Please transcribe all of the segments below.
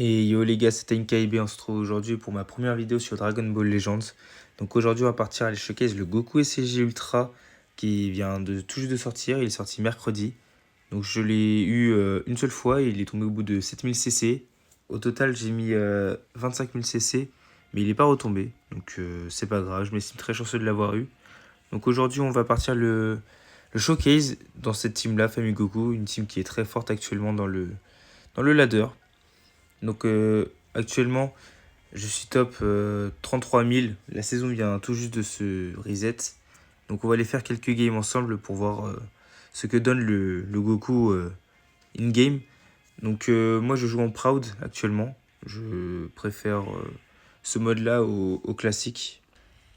Et yo les gars, c'est TNKB, on se retrouve aujourd'hui pour ma première vidéo sur Dragon Ball Legends. Donc aujourd'hui on va partir aller showcase le Goku SCG Ultra qui vient de tout juste de sortir, il est sorti mercredi. Donc je l'ai eu une seule fois et il est tombé au bout de 7000 CC. Au total j'ai mis 25 000 CC mais il n'est pas retombé. Donc c'est pas grave, je m'estime très chanceux de l'avoir eu. Donc aujourd'hui on va partir le showcase dans cette team là, Famille Goku, une team qui est très forte actuellement dans le ladder. Donc actuellement, je suis top 33 000. La saison vient tout juste de se reset. Donc on va aller faire quelques games ensemble pour voir ce que donne le Goku in-game. Donc moi je joue en Proud actuellement. Je préfère ce mode-là au classique.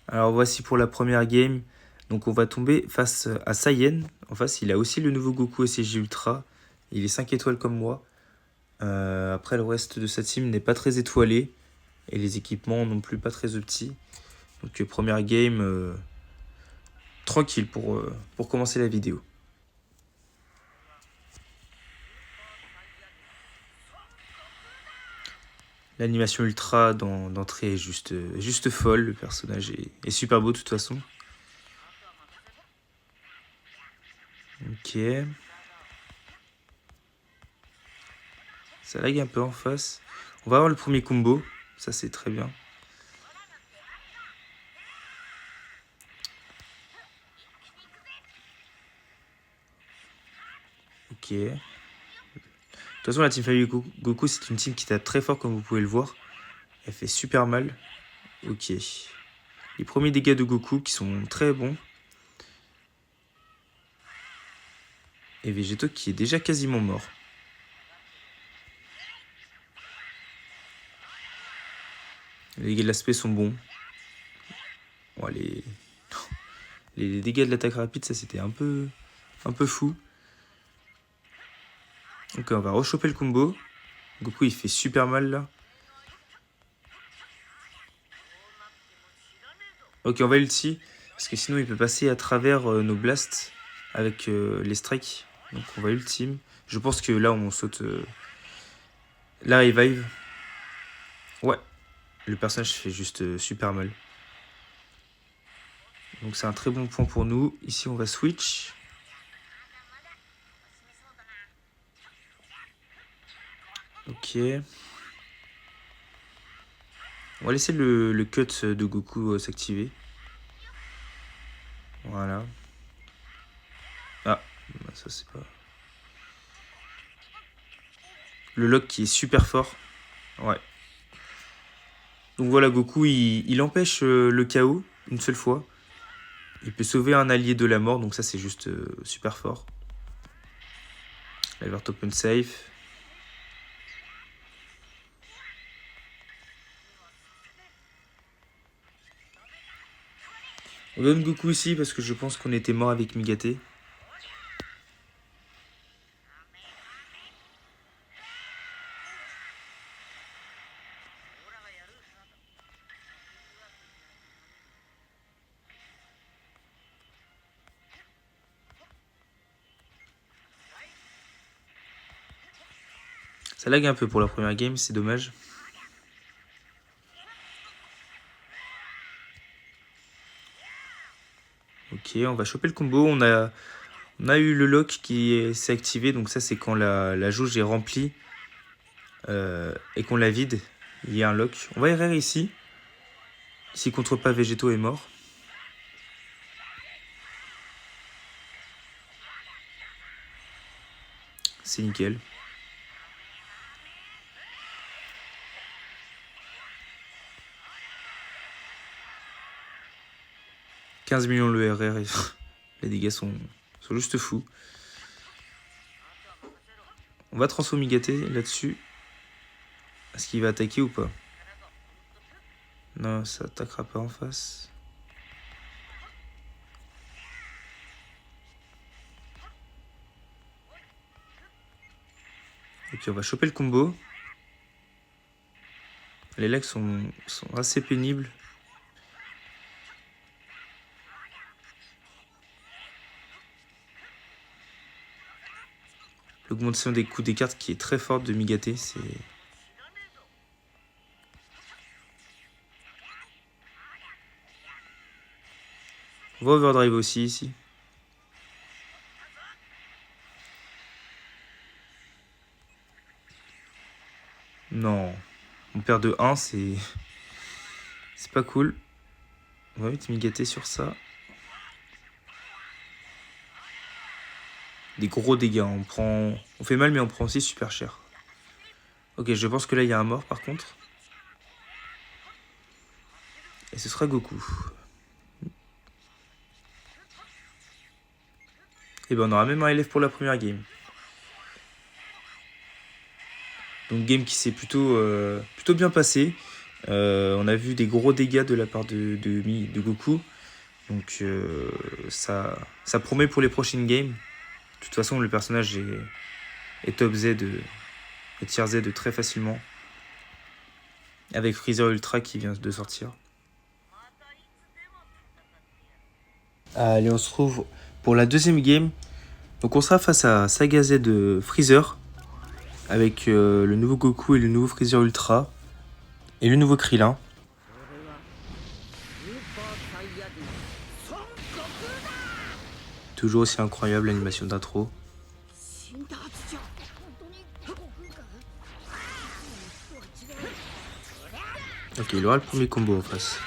Alors voici pour la première game. Donc on va tomber face à Saiyan. En face, il a aussi le nouveau Goku SCG Ultra. Il est 5 étoiles comme moi. Après, le reste de sa team n'est pas très étoilé. Et les équipements non plus pas très petits. Donc, première game tranquille pour commencer la vidéo. L'animation ultra d'entrée est juste folle. Le personnage est super beau de toute façon. Ok. Ça lag un peu en face. On va avoir le premier combo. Ça, c'est très bien. Ok. De toute façon, la team Family Goku, c'est une team qui tape très fort, comme vous pouvez le voir. Elle fait super mal. Ok. Les premiers dégâts de Goku qui sont très bons. Et Végéto qui est déjà quasiment mort. Les dégâts de l'aspect sont bons. Bon, les dégâts de l'attaque rapide, ça c'était un peu fou. Donc on va rechoper le combo. Goku il fait super mal là. Ok, on va ulti. Parce que sinon il peut passer à travers nos blasts avec les strikes. Donc on va ultime. Je pense que là on saute la revive. Ouais, le personnage fait juste super mal. Donc c'est un très bon point pour nous. Ici on va switch. Ok. On va laisser le cut de Goku s'activer. Voilà. Ah, ça c'est pas... Le lock qui est super fort. Ouais. Donc voilà, Goku, il empêche le chaos une seule fois. Il peut sauver un allié de la mort, donc ça c'est juste super fort. Alert open safe. On donne Goku ici parce que je pense qu'on était mort avec Migate. Ça lag un peu pour la première game, c'est dommage. Ok, on va choper le combo. On a eu le lock qui s'est activé, donc ça c'est quand la jauge est remplie et qu'on la vide. Il y a un lock. On va RR ici. Si contre pas Végéto est mort. C'est nickel. « 15 millions le RR et les dégâts sont juste fous. On va transformer Migate là-dessus. Est-ce qu'il va attaquer ou pas? Non, ça attaquera pas en face. Et puis on va choper le combo. Les lags sont assez pénibles. L'augmentation des coups des cartes qui est très forte de Migate, c'est On va overdrive aussi ici. Non. On perd de 1, c'est pas cool. On va vite migater sur ça. Des gros dégâts. On fait mal, mais on prend aussi super cher. Ok, je pense que là, il y a un mort, par contre. Et ce sera Goku. Et ben on aura même un élève pour la première game. Donc game qui s'est plutôt bien passé. On a vu des gros dégâts de la part de Goku. Donc ça promet pour les prochaines games. De toute façon le personnage est top Z, est tier Z très facilement. Avec Freezer Ultra qui vient de sortir. Allez, on se retrouve pour la deuxième game. Donc on sera face à Saga Z de Freezer. Avec le nouveau Goku et le nouveau Freezer Ultra. Et le nouveau Krillin. Toujours aussi incroyable l'animation d'intro. Ok, il aura le premier combo en face.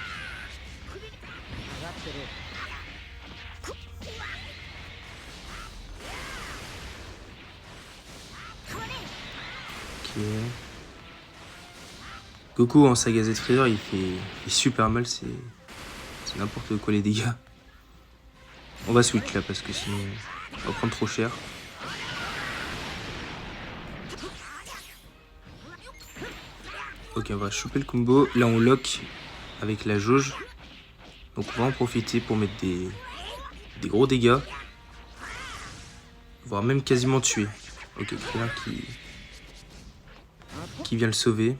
Ok. Goku en Saga Z Freezer, il fait super mal, c'est n'importe quoi les dégâts. On va switch là parce que sinon on va prendre trop cher. Ok, on va choper le combo. Là on lock avec la jauge. Donc on va en profiter pour mettre des gros dégâts. Voire même quasiment tuer. Ok, Krillin qui vient le sauver.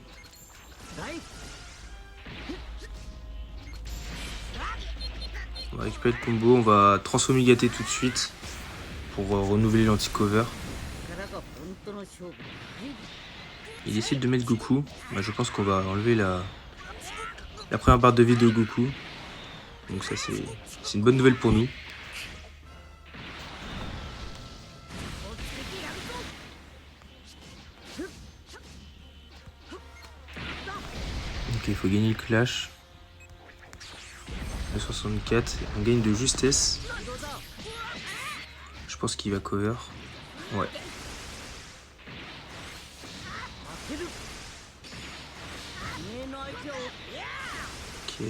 On va récupérer le combo, on va transformer Gaté tout de suite pour renouveler l'anti-cover. Il décide de mettre Goku. Bah, je pense qu'on va enlever la première barre de vie de Goku. Donc ça c'est une bonne nouvelle pour nous. Ok, il faut gagner le clash. Le 64, on gagne de justesse. Je pense qu'il va cover. Ouais. Ok.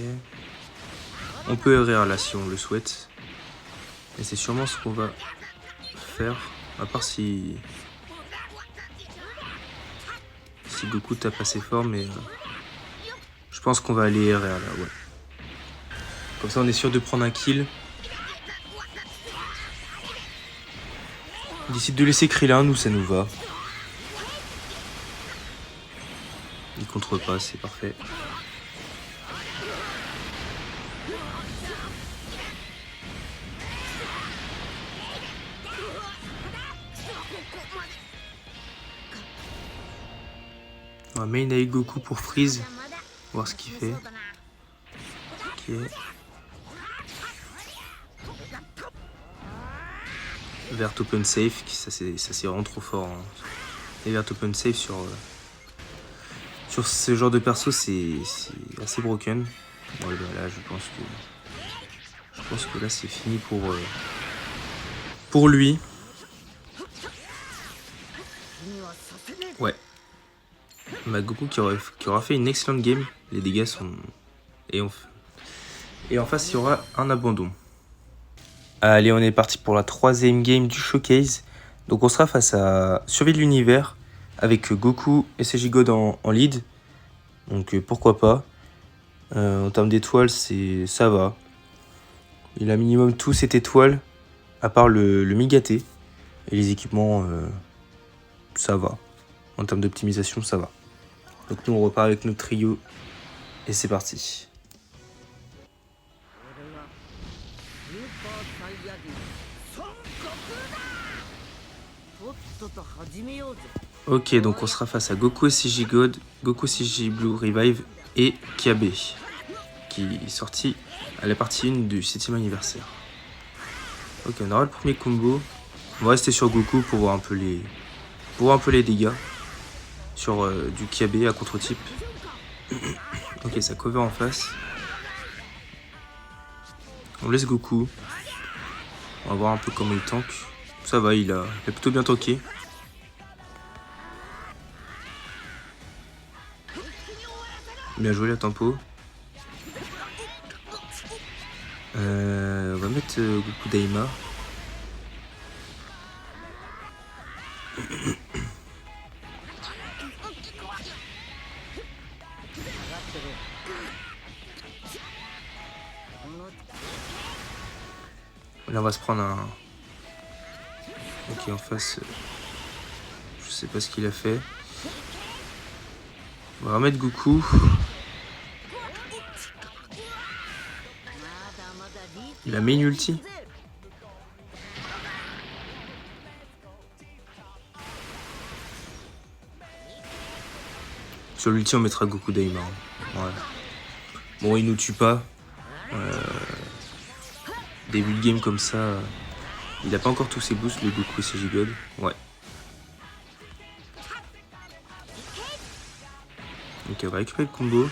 On peut errer là si on le souhaite. Et c'est sûrement ce qu'on va faire. À part si Goku tape assez fort, mais je pense qu'on va aller errer là, ouais. Comme ça on est sûr de prendre un kill. Il décide de laisser Krillin, nous ça nous va. Il contre pas, c'est parfait. On va main avec Goku pour freeze. Voir ce qu'il fait. Ok. Vert open safe, ça c'est vraiment trop fort. Hein. Et vert open safe sur ce genre de perso c'est assez broken. Bon, là je pense que là c'est fini pour lui. Ouais. Bah, Goku qui aura fait une excellente game. Les dégâts sont... Et en face il y aura un abandon. Allez, on est parti pour la troisième game du showcase. Donc on sera face à Survie de l'univers avec Goku et SJ God en lead. Donc pourquoi pas. En termes d'étoiles, ça va. Il a minimum tous 7 étoiles, à part le Migaté. Et les équipements, ça va. En termes d'optimisation, ça va. Donc nous on repart avec notre trio. Et c'est parti. Ok, donc on sera face à Goku SJ God, Goku SJ Blue Revive et Kiabe, qui est sorti à la partie 1 du 7ème anniversaire. Ok, on aura le premier combo. On va rester sur Goku pour voir un peu les dégâts. Sur du Kiabe à contre-type. Ok, ça cover en face. On laisse Goku. On va voir un peu comment il tank. Ça va, il a plutôt bien tanké. Bien joué la tempo. On va mettre Goku Daima. Là on va se prendre un... Ok, en face, je sais pas ce qu'il a fait. On va remettre Goku. Il a mis une ulti. Sur l'ulti on mettra Goku Daima. Ouais. Bon, il nous tue pas. Début de game comme ça, il a pas encore tous ses boosts, le Goku SCJ God. Ouais. Ok, on va récupérer le combo.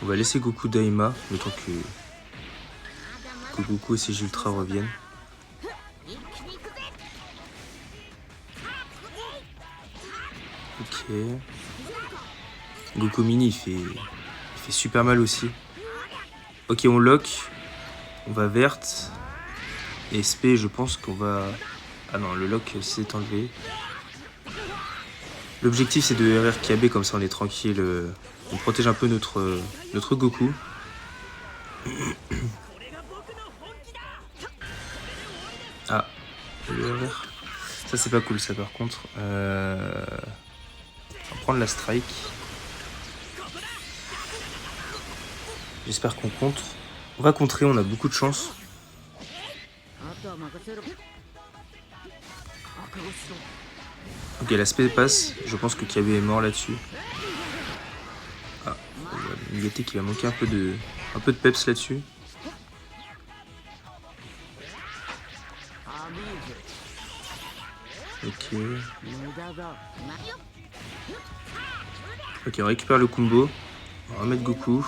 On va laisser Goku Daima, le temps que Goku SCJ Ultra reviennent. Ok. Goku Mini, il fait super mal aussi. Ok, on lock. On va verte. Et SP, je pense qu'on va... Ah non, le lock s'est enlevé. L'objectif, c'est de RR Kiabe, comme ça on est tranquille. On protège un peu notre Goku. Ah, le RR. Ça, c'est pas cool, ça, par contre. On va prendre la strike. J'espère qu'on contre. On va contrer, on a beaucoup de chance. Ok, l'aspect passe. Je pense que Kiabe est mort là-dessus. Ah, Nigate qui va manquer un peu de peps là-dessus. Ok. Ok, on récupère le combo. On va remettre Goku.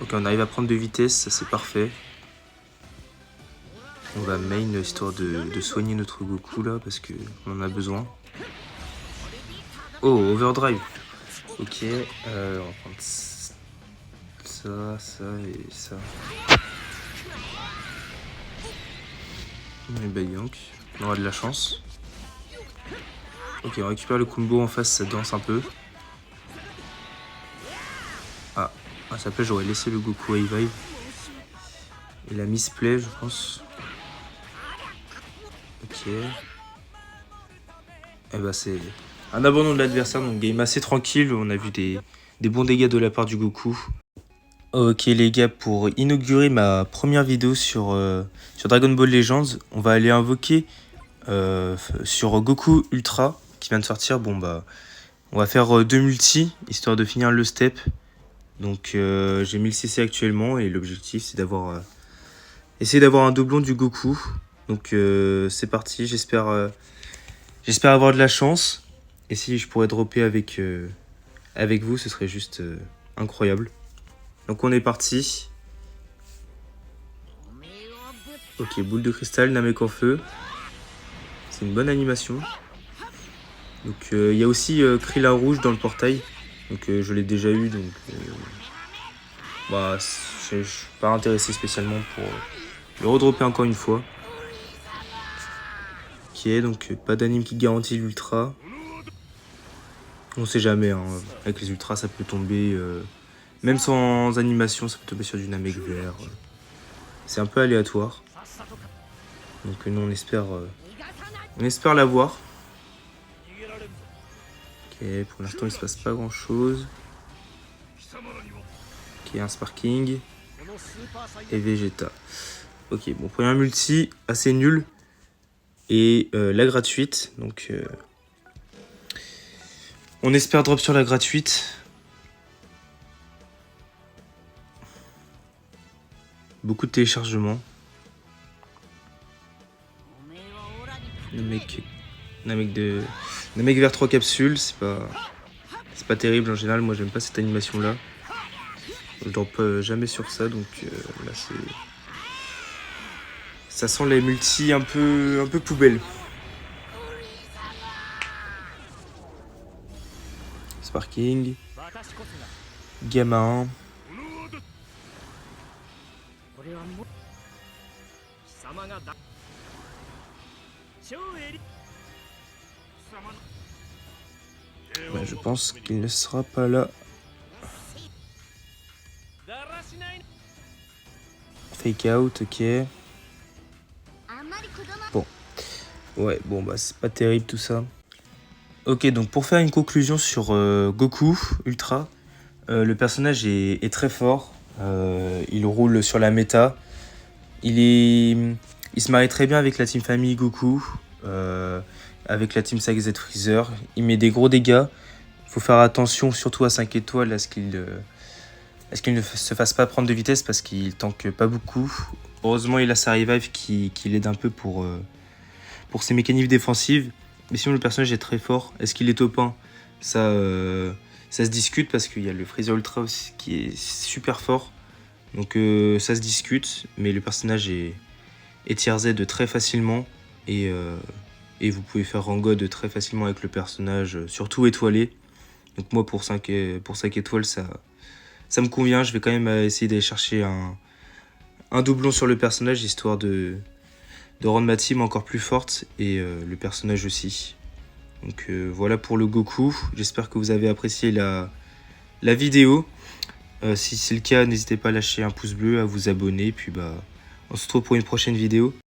Ok, on arrive à prendre de vitesse, ça c'est parfait. On va main histoire de soigner notre Goku là parce qu'on en a besoin. Oh, overdrive. Ok, on va prendre ça et ça. Et Bayank, on aura de la chance. Ok, on récupère le combo en face, ça danse un peu. Ah, à sa place, j'aurais laissé le Goku Revive. Il a misplay, je pense. Ok. Et bah, c'est un abandon de l'adversaire, donc game assez tranquille. On a vu des bons dégâts de la part du Goku. Ok les gars, pour inaugurer ma première vidéo sur Dragon Ball Legends, on va aller invoquer sur Goku Ultra qui vient de sortir. Bon bah, on va faire 2 multi, histoire de finir le step. Donc j'ai 1000 CC actuellement et l'objectif c'est d'avoir essayer d'avoir un doublon du Goku. Donc c'est parti, j'espère avoir de la chance. Et si je pourrais dropper avec vous, ce serait juste incroyable. Donc on est parti. Ok, boule de cristal, Namek en feu. C'est une bonne animation. Donc il y a aussi Krillin rouge dans le portail. Donc je l'ai déjà eu, donc bah, je suis pas intéressé spécialement pour le redropper encore une fois. Ok, donc pas d'anime qui garantit l'ultra. On sait jamais, hein. Avec les ultras ça peut tomber, même sans animation, ça peut tomber sur du Namek vert. C'est un peu aléatoire. Donc nous on espère l'avoir. Ok, pour l'instant il se passe pas grand chose. Ok, un Sparking. Et Vegeta. Ok, bon, première multi, assez nul. Et la gratuite, donc... on espère drop sur la gratuite. beaucoup de téléchargements. Le mec vers 3 capsules, c'est pas terrible en général. Moi j'aime pas cette animation là. Je drop jamais sur ça, donc là c'est. Ça sent les multis un peu poubelle. Sparking. Gamin. Bah, je pense qu'il ne sera pas là. Fake out, ok. Bon. Ouais, bon bah c'est pas terrible tout ça. Ok, donc pour faire une conclusion sur Goku Ultra, le personnage est très fort. Il roule sur la méta. Il se marie très bien avec la team famille Goku, avec la team Saga Z Freezer. Il met des gros dégâts. Il faut faire attention surtout à 5 étoiles à ce qu'il ne se fasse pas prendre de vitesse parce qu'il tank pas beaucoup. Heureusement, il a sa revive qui l'aide un peu pour ses mécaniques défensives. Mais sinon, le personnage est très fort. Est-ce qu'il est top 1 ? Ça se discute parce qu'il y a le Freezer Ultra aussi qui est super fort. Donc ça se discute, mais le personnage est tier Z très facilement. Et vous pouvez faire rang God très facilement avec le personnage, surtout étoilé. Donc moi, pour 5 étoiles, ça me convient. Je vais quand même essayer d'aller chercher un doublon sur le personnage, histoire de rendre ma team encore plus forte et le personnage aussi. Donc voilà pour le Goku. J'espère que vous avez apprécié la vidéo. Si c'est le cas, n'hésitez pas à lâcher un pouce bleu, à vous abonner. Puis bah, on se retrouve pour une prochaine vidéo.